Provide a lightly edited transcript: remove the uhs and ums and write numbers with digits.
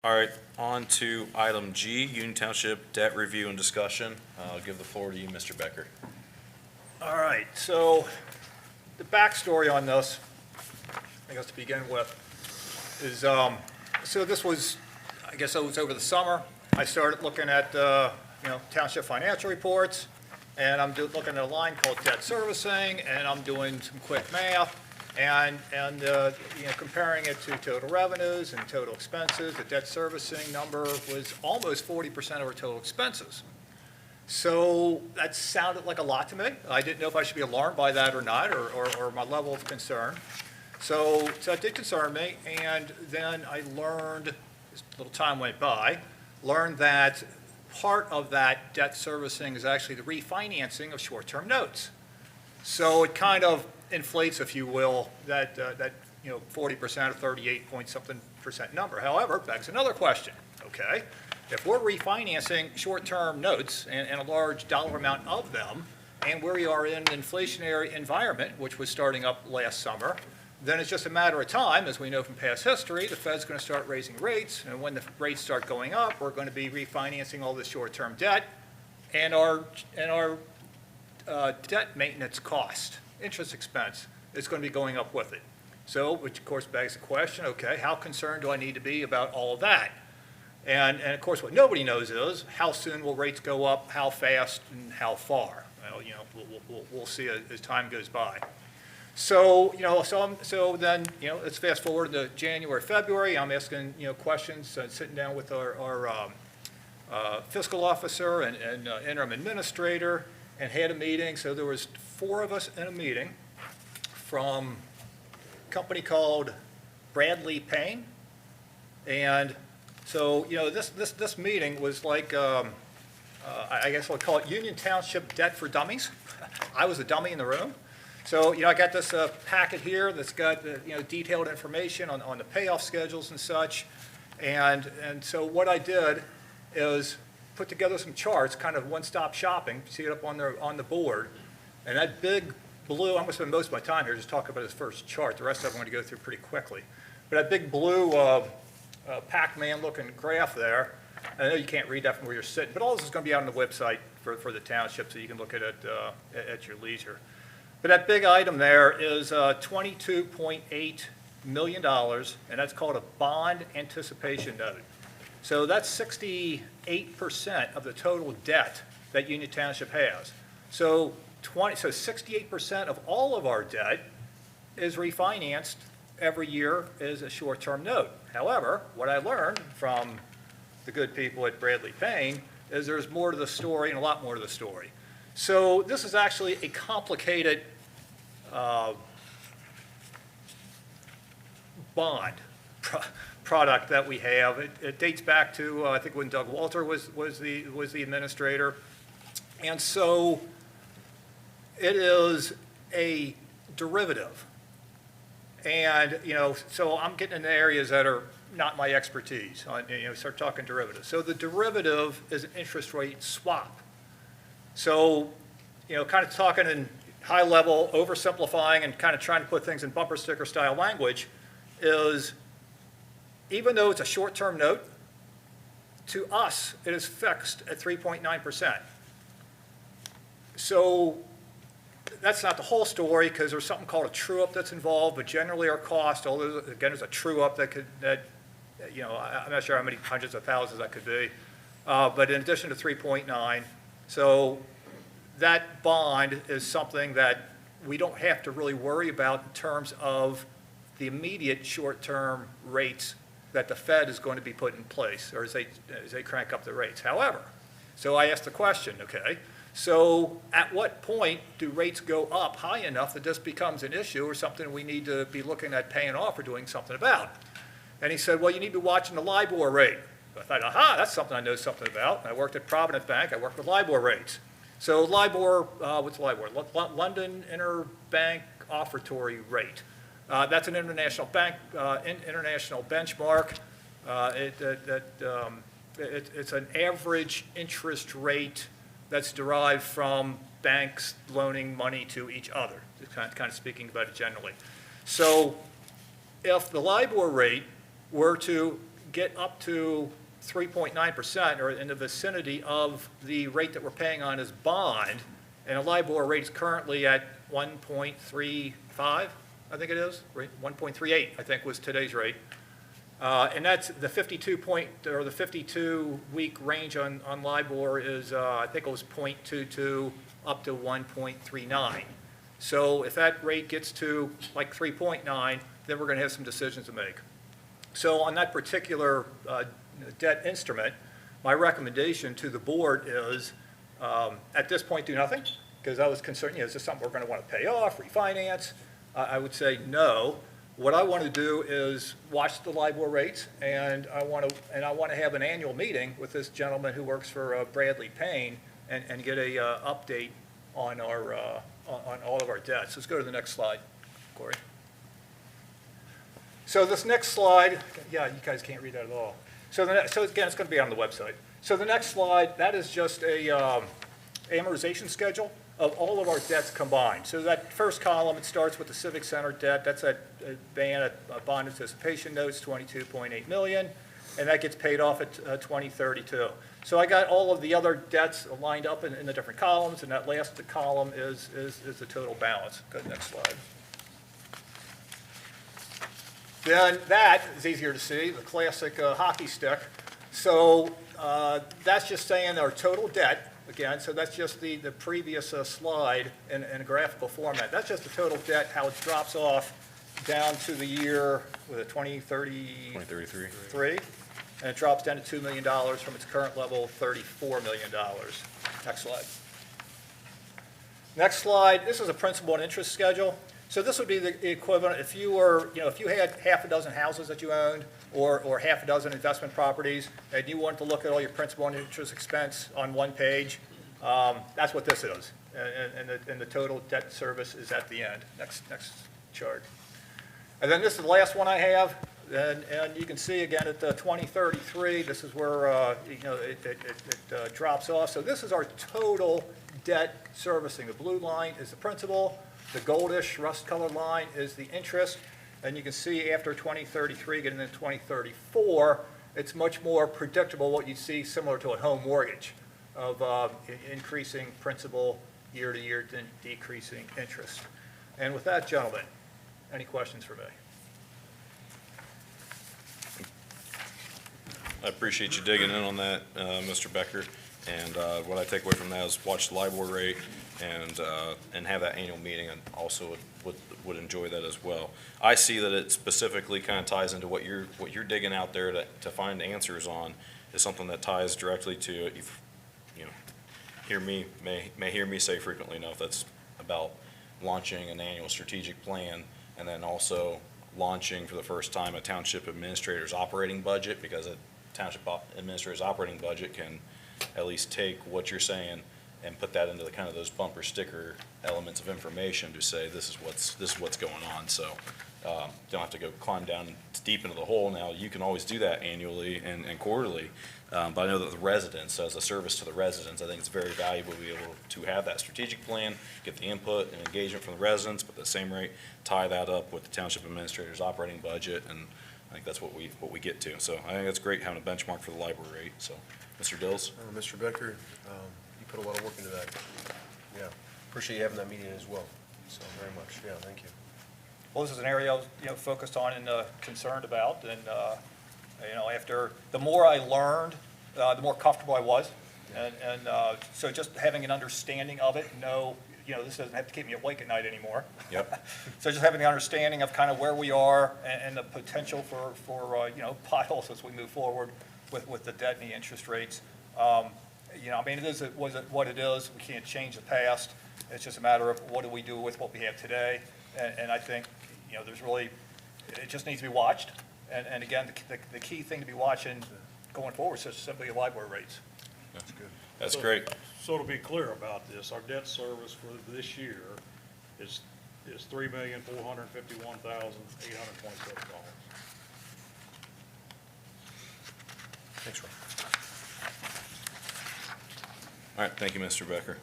All right, on to item G, Union Township debt review and discussion. I'll give the floor to you, Mr. Becker. All right, so the backstory on this, I guess to begin with, is, so this was, I guess it was over the summer. I started looking at, township financial reports, and I'm looking at a line called debt servicing, and I'm doing some quick math, and comparing it to total revenues and total expenses. The debt servicing number was almost 40% of our total expenses. So that sounded like a lot to me. I didn't know if I should be alarmed by that or not, or my level of concern. So it did concern me, and then I learned, as a little time went by, learned that part of that debt servicing is actually the refinancing of short-term notes. So it kind of inflates, if you will, that 40% or 38 point something percent number. However, begs another question. Okay, if we're refinancing short-term notes and a large dollar amount of them, and we are in an inflationary environment, which was starting up last summer, then it's just a matter of time, as we know from past history, the Fed's going to start raising rates, and when the rates start going up, we're going to be refinancing all this short-term debt, and our debt maintenance cost, interest expense, is going to be going up with it. So, which of course begs the question, okay, how concerned do I need to be about all of that? And of course, what nobody knows is how soon will rates go up, how fast, and how far. Well, we'll see as time goes by. So, so then, let's fast forward to January, February. I'm asking, questions, sitting down with our fiscal officer and interim administrator, and had a meeting. So there was 4 of us in a meeting from a company called Bradley Payne. And so, this meeting was like, I guess I'll call it Union Township Debt for Dummies. I was a dummy in the room. So, I got this packet here that's got, detailed information on the payoff schedules and such. And so what I did is put together some charts, kind of one-stop shopping. See it up on the board. And that big blue, I'm going to spend most of my time here just talking about this first chart. The rest of it I'm going to go through pretty quickly. But that big blue Pac-Man looking graph there, I know you can't read that from where you're sitting, but all this is going to be out on the website for the township, so you can look at it at your leisure. But that big item there is $22.8 million, and that's called a bond anticipation note. So that's 68% of the total debt that Union Township has. So 68% of all of our debt is refinanced every year as a short-term note. However, what I learned from the good people at Bradley Payne is there's more to the story, and a lot more to the story. So this is actually a complicated bond product that we have. It dates back to I think when Doug Walter was the administrator, and so it is a derivative. And so I'm getting into areas that are not my expertise. Start talking derivatives. So the derivative is an interest rate swap. So kind of talking in high level, oversimplifying, and kind of trying to put things in bumper sticker style language, is even though it's a short-term note, to us it is fixed at 3.9%. So that's not the whole story, because there's something called a true-up that's involved, but generally our cost, although again there's a true-up that I'm not sure how many hundreds of thousands that could be, but in addition to 3.9, so that bond is something that we don't have to really worry about in terms of the immediate short-term rates that the Fed is going to be put in place, or as they crank up the rates. However, so I asked the question, okay, so at what point do rates go up high enough that this becomes an issue or something we need to be looking at paying off or doing something about? And he said, well, you need to be watching the LIBOR rate. I thought, aha, that's something I know something about. I worked at Provident Bank. I worked with LIBOR rates. So LIBOR, what's LIBOR? London Interbank Offertory Rate. That's an international bank, international benchmark. It's an average interest rate that's derived from banks loaning money to each other, kind of speaking about it generally. So if the LIBOR rate were to get up to 3.9% or in the vicinity of the rate that we're paying on his bond, and a LIBOR rate is currently at 1.35, I think it is, right? 1.38, I think was today's rate. And that's the 52-week range on LIBOR is, I think it was 0.22 up to 1.39. So if that rate gets to like 3.9, then we're going to have some decisions to make. So on that particular debt instrument, my recommendation to the board is, at this point, do nothing, because I was concerned, is this something we're going to want to pay off, refinance? I would say no. What I want to do is watch the LIBOR rates, and I want to have an annual meeting with this gentleman who works for Bradley Payne and get a update on our on all of our debts. Let's go to the next slide, Corey. So this next slide, yeah, you guys can't read that at all. So again, it's going to be on the website. So the next slide, that is just a amortization schedule of all of our debts combined. So that first column, it starts with the Civic Center debt. That's a bond anticipation notes, $22.8 million, and that gets paid off at 2032. So I got all of the other debts lined up in the different columns, and that last column is the total balance. Go to the next slide. Then that is easier to see, the classic hockey stick. So that's just saying our total debt, again, so that's just the previous slide in a graphical format. That's just the total debt, how it drops off down to the year, with 2033. And it drops down to $2 million from its current level, $34 million. Next slide. Next slide, this is a principal and interest schedule. So this would be the equivalent if you were, if you had half a dozen houses that you owned or half a dozen investment properties and you wanted to look at all your principal and interest expense on one page, that's what this is. And the total debt service is at the end. Next chart. And then this is the last one I have. And you can see again at the 2033, this is where it drops off. So this is our total debt servicing. The blue line is the principal. The goldish rust-colored line is the interest. And you can see after 2033, getting into 2034, it's much more predictable what you see similar to a home mortgage of increasing principal year to year, then decreasing interest. And with that, gentlemen, any questions for me? I appreciate you digging in on that, Mr. Becker. And what I take away from that is watch the LIBOR rate and have that annual meeting, and also would enjoy that as well. I see that it specifically kind of ties into what you're digging out there to find answers on, is something that ties directly to, if may hear me say frequently enough, that's about launching an annual strategic plan, and then also launching for the first time a township administrator's operating budget, because a township administrator's operating budget can at least take what you're saying and put that into the kind of those bumper sticker elements of information to say this is what's going on. So don't have to go climb down deep into the hole. Now you can always do that annually and quarterly, but I know that the residents, as a service to the residents, I think it's very valuable to be able to have that strategic plan, get the input and engagement from the residents, but at the same rate tie that up with the township administrator's operating budget, and I think that's what we get to. So I think that's great, having a benchmark for the LIBOR rate. So, Mr. Dills? Mr. Becker, you put a lot of work into that. Yeah, appreciate you having that meeting as well. So very much. Yeah, thank you. Well, this is an area I was, focused on and concerned about, and after the more I learned, the more comfortable I was, and so just having an understanding of it, this doesn't have to keep me awake at night anymore. Yep. So just having the understanding of kind of where we are and the potential for potholes as we move forward with the debt and the interest rates. It is what it is. We can't change the past. It's just a matter of what do we do with what we have today. And I think, there's really, it just needs to be watched. And again, the key thing to be watching going forward is just simply the LIBOR rates. That's good. That's great. So to be clear about this, our debt service for this year is $3,451,827. Thanks, Ron. All right, thank you, Mr. Becker.